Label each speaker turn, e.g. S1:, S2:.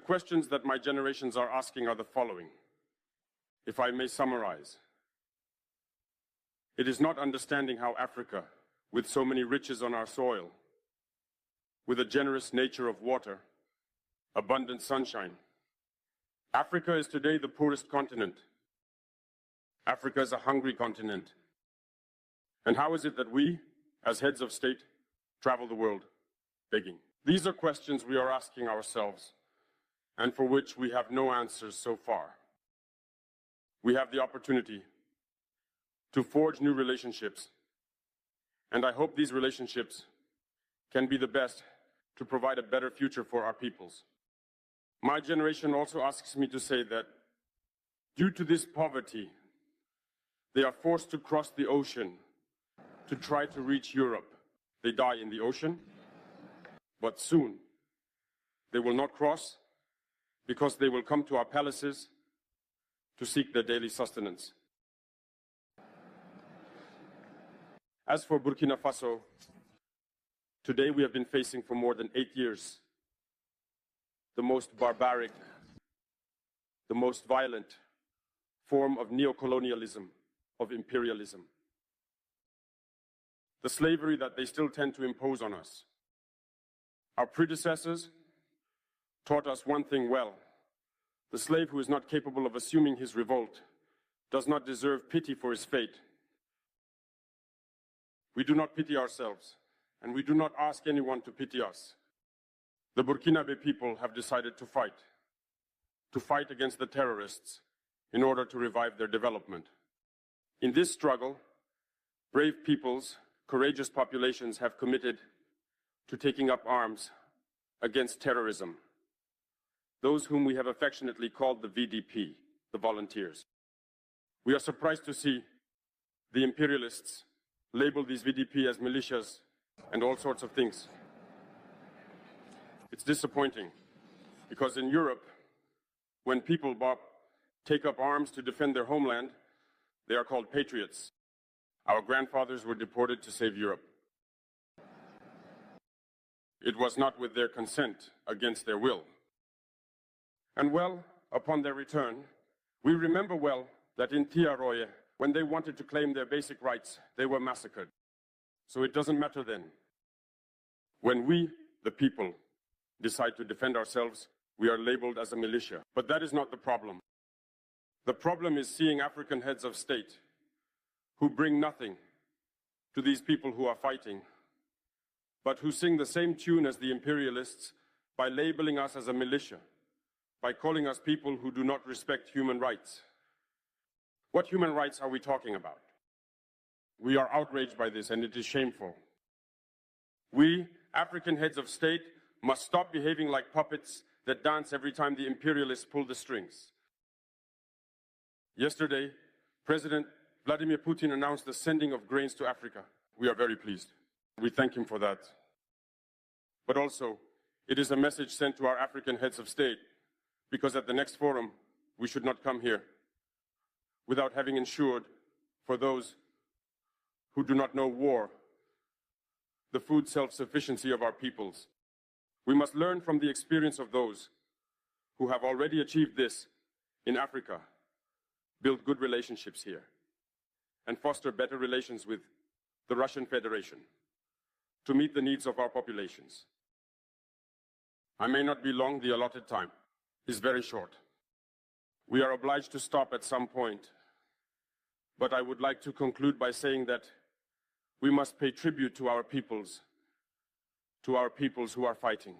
S1: questions that my generations are asking are the following, if I may summarize. It is not understanding how Africa, with so many riches on our soil, with a generous nature of water, abundant sunshine. Africa is today the poorest continent. Africa is a hungry continent. And how is it that we, as heads of state, travel the world begging? These are questions we are asking ourselves, and for which we have no answers so far. We have the opportunity to forge new relationships, and I hope these relationships can be the best to provide a better future for our peoples. My generation also asks me to say that due to this poverty, they are forced to cross the ocean to try to reach Europe. They die in the ocean, but soon they will not cross because they will come to our palaces to seek their daily sustenance. As for Burkina Faso, today we have been facing for more than 8 years the most barbaric, the most violent form of neocolonialism, of imperialism. The slavery that they still tend to impose on us. Our predecessors taught us one thing well. The slave who is not capable of assuming his revolt does not deserve pity for his fate. We do not pity ourselves, and we do not ask anyone to pity us. The Burkinabe people have decided to fight against the terrorists in order to revive their development. In this struggle, brave peoples, courageous populations have committed to taking up arms against terrorism. Those whom we have affectionately called the VDP, the volunteers. We are surprised to see the imperialists label these VDP as militias and all sorts of things. It's disappointing because in Europe, when people take up arms to defend their homeland, they are called patriots. Our grandfathers were deported to save Europe. It was not with their consent, against their will. And well, upon their return, we remember well that in Tiaroye, when they wanted to claim their basic rights, they were massacred. So it doesn't matter then. When we, the people, decide to defend ourselves, we are labeled as a militia. But that is not the problem. The problem is seeing African heads of state who bring nothing to these people who are fighting, but who sing the same tune as the imperialists by labeling us as a militia, by calling us people who do not respect human rights. What human rights are we talking about? We are outraged by this, and it is shameful. We, African heads of state, must stop behaving like puppets that dance every time the imperialists pull the strings. Yesterday, President Vladimir Putin announced the sending of grains to Africa. We are very pleased. We thank him for that. But also, it is a message sent to our African heads of state, because at the next forum, we should not come here without having ensured for those who do not know war, the food self-sufficiency of our peoples. We must learn from the experience of those who have already achieved this in Africa, build good relationships here, and foster better relations with the Russian Federation to meet the needs of our populations. I may not be long, the allotted time is very short. We are obliged to stop at some point, but I would like to conclude by saying that we must pay tribute to our peoples who are fighting.